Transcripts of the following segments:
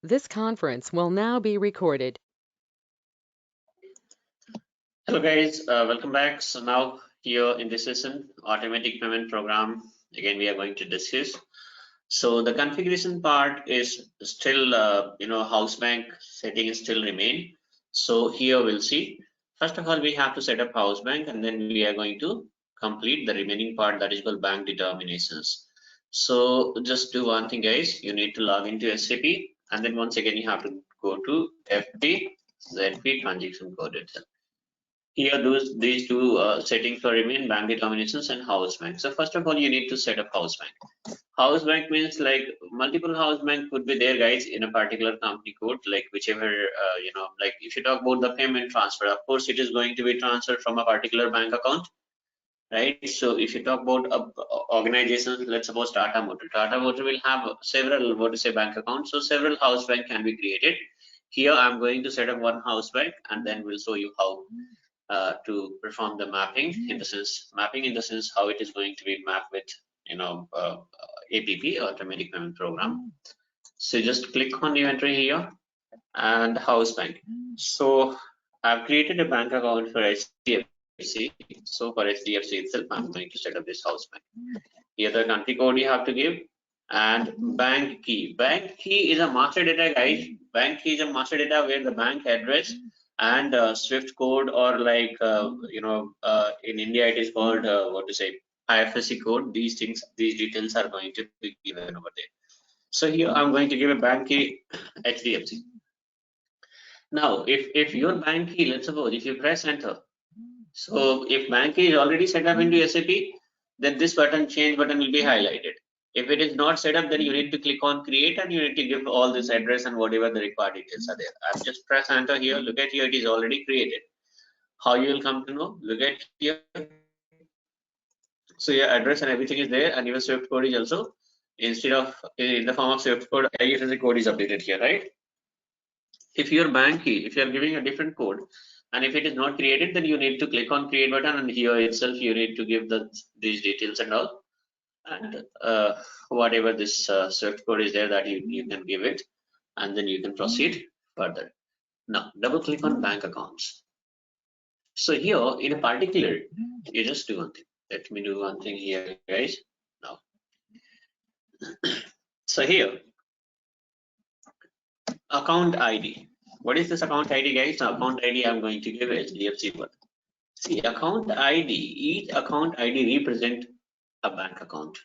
This conference will now be recorded. Hello guys, welcome back. So now here in this session, automatic payment program, again we are going to discuss. So the configuration part is still, house bank settings still remain. So here we'll see. First of all, we have to set up house bank, and then we are going to complete the remaining part, that is called bank determinations. So just do one thing guys, you need to log into SAP, and then once again you have to go to FP ZP transaction code itself. Here these two settings will remain: bank determinations and house bank. So first of all, you need to set up house bank. House bank means like multiple house bank could be there guys in a particular company code, like whichever, like if you talk about the payment transfer, of course it is going to be transferred from a particular bank account, right? So if you talk about organizations, let's suppose Tata Motor will have several, what to say, bank accounts. So several house bank can be created. Here I'm going to set up one house bank, and then we'll show you how to perform the mapping in the sense how it is going to be mapped with APP, automatic payment program. So just click on new entry here and house bank. So I've created a bank account for HDFC. So for HDFC itself, I'm going to set up this house bank. Here the country code you have to give, and bank key. Bank key is a master data, guys. Bank key is a master data where the bank address and SWIFT code, or like in India it is called what to say, IFSC code. These details are going to be given over there. So here I'm going to give a bank key HDFC. Now if your bank key, let's suppose if you press enter, so if bank key is already set up into SAP, then this button, change button, will be highlighted. If it is not set up, then you need to click on create, and you need to give all this address and whatever the required details are there. I've just press enter here. Look at here, it is already created. How you will come to know? Look at here. So your address and everything is there, and your SWIFT code is also, instead of in the form of SWIFT code, IFSC code is updated here, right? If your bank key, if you are giving a different code, and if it is not created, then you need to click on create button, and here itself you need to give these details and all, and whatever this SWIFT code is there, that you can give it, and then you can proceed further. Now double click on bank accounts. So here in a particular, you just do one thing. Let me do one thing here guys now. So here, account ID. What is this account ID guys? Now, account ID I'm going to give HDFC one. See, account ID, each account ID represent a bank account.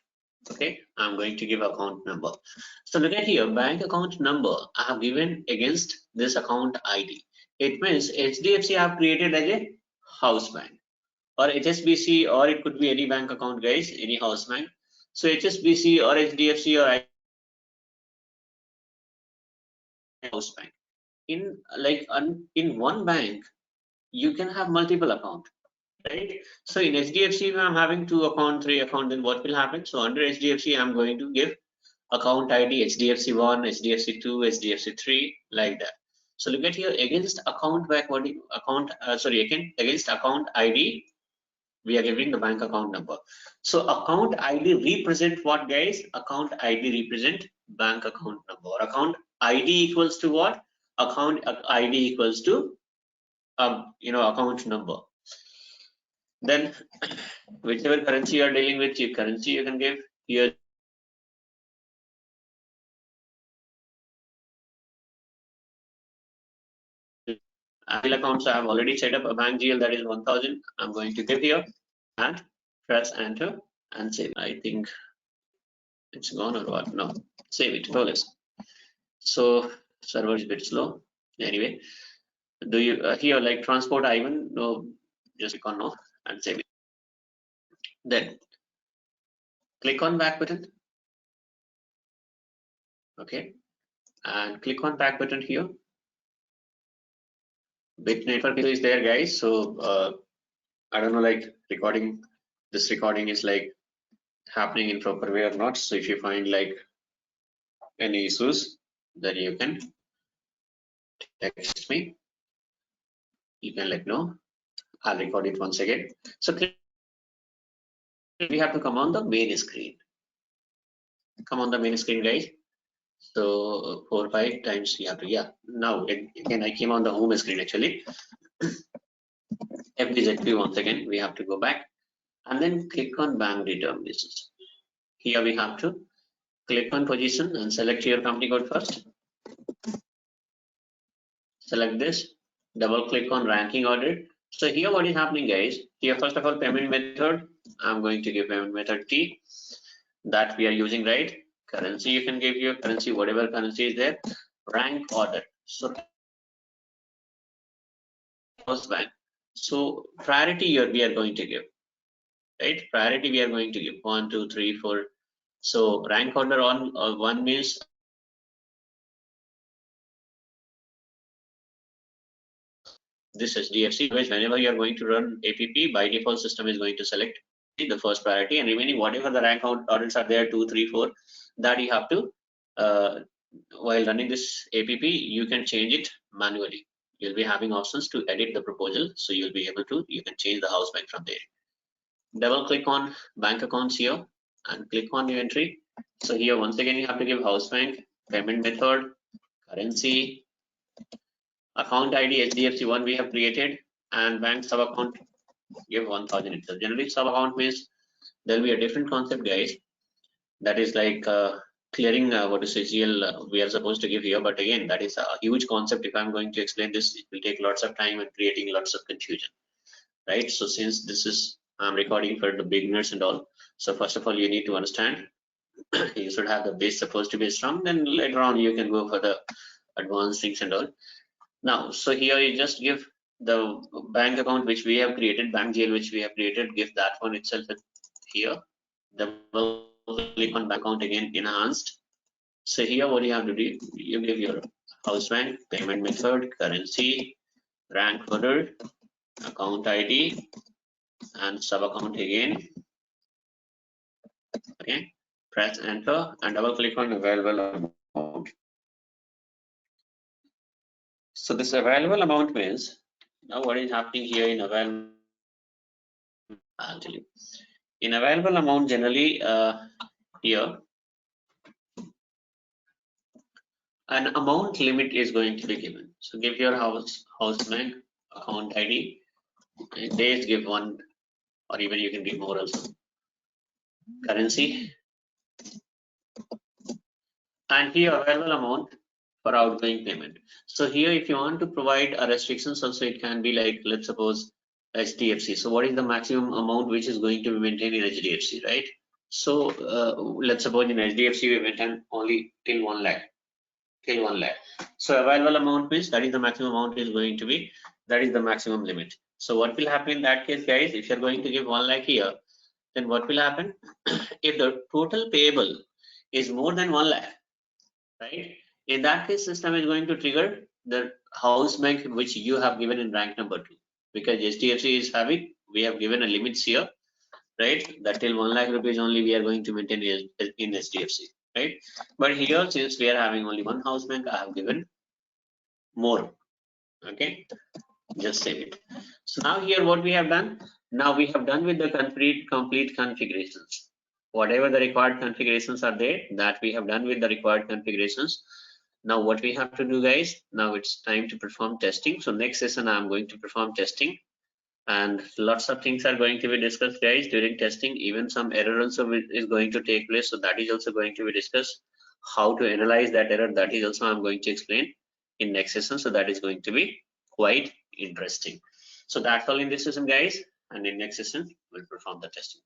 Okay, I'm going to give account number. So look at here, bank account number I have given against this account ID. It means HDFC I have created as a house bank, or HSBC, or it could be any bank account guys, any house bank. So HSBC or HDFC or house bank. In in one bank, you can have multiple accounts. Right? So in HDFC, if I'm having 2 account, 3 account, then what will happen? So under HDFC, I'm going to give account ID HDFC1, HDFC2, HDFC3, like that. So look at here, against account back, against account ID, we are giving the bank account number. So account ID represent what guys? Account ID represent bank account number. Account ID equals to what? Account ID equals to account number. Then whichever currency you are dealing with, your currency you can give here. Accounts I have already set up a bank GL, that is 1000. I'm going to give here and press enter and save. I think it's gone or what? No, save it. No less. So server is a bit slow. Anyway, do you here like transport Ivan? No, just click on no and save it. Then click on back button. Okay, and click on back button here. Bit network is there guys, so I don't know, like this recording is like happening in proper way or not. So if you find like any issues, then you can text me, you can let know, I'll record it once again. So we have to come on the main screen. Come on the main screen guys. So 4 5 times you have to, yeah. Now again I came on the home screen actually. FBZP once again we have to go back and then click on bank determinations. Here we have to click on position and select your company code first. Select this, double click on ranking order. So here what is happening guys, here first of all payment method, I'm going to give payment method T that we are using, right? Currency, you can give your currency, whatever currency is there. Rank order, so house bank. So priority here we are going to give, right? Priority we are going to give 1 2 3 4. So rank order on 1 means this HDFC, because whenever you are going to run APP, by default system is going to select the first priority, and remaining whatever the rank orders are there 2 3 4, that you have to while running this APP you can change it manually. You'll be having options to edit the proposal, so you'll be able to, you can change the house bank from there. Double click on bank accounts here and click on new entry. So here once again you have to give house bank, payment method, currency, account ID HDFC1 we have created, and bank sub account give 1000 itself. Generally sub account means there'll be a different concept guys, that is like clearing what is CGL we are supposed to give here, but again that is a huge concept. If I'm going to explain this, it will take lots of time and creating lots of confusion, right? So since this is I'm recording for the beginners and all, so first of all you need to understand you should have the base supposed to be strong, then later on you can go for the advanced things and all. Now so here you just give the bank account which we have created, bank GL which we have created, give that one itself here. Double click on bank account again, enhanced. So here what you have to do, you give your house bank, payment method, currency, rank order, account ID, and sub account again. Okay, press enter and double click on available amount. So this available amount means, now what is happening here in available, actually in available amount generally here an amount limit is going to be given. So give your house bank, account ID, days give 1, or even you can give more also, currency, and here available amount for outgoing payment. So here if you want to provide a restrictions also, it can be like, let's suppose HDFC. So what is the maximum amount which is going to be maintained in HDFC, right? So let's suppose in HDFC we maintain only till 1 lakh. Till 1 lakh. So available amount means that is the maximum amount is going to be, that is the maximum limit. So what will happen in that case guys, if you're going to give 1 lakh here, then what will happen? If the total payable is more than 1 lakh, right? In that case, system is going to trigger the house bank which you have given in rank number 2, because HDFC is having, we have given a limits here, right? That till 1 lakh rupees only we are going to maintain in HDFC, right? But here since we are having only one house bank, I have given more. Okay, just save it. So now here what we have done, now we have done with the complete configurations. Whatever the required configurations are there, that we have done with the required configurations. Now what we have to do guys, now it's time to perform testing. So next session I'm going to perform testing, and lots of things are going to be discussed guys during testing. Even some error also is going to take place, so that is also going to be discussed. How to analyze that error, that is also I'm going to explain in next session, so that is going to be quite interesting. So that's all in this session guys, and in next session we'll perform the testing.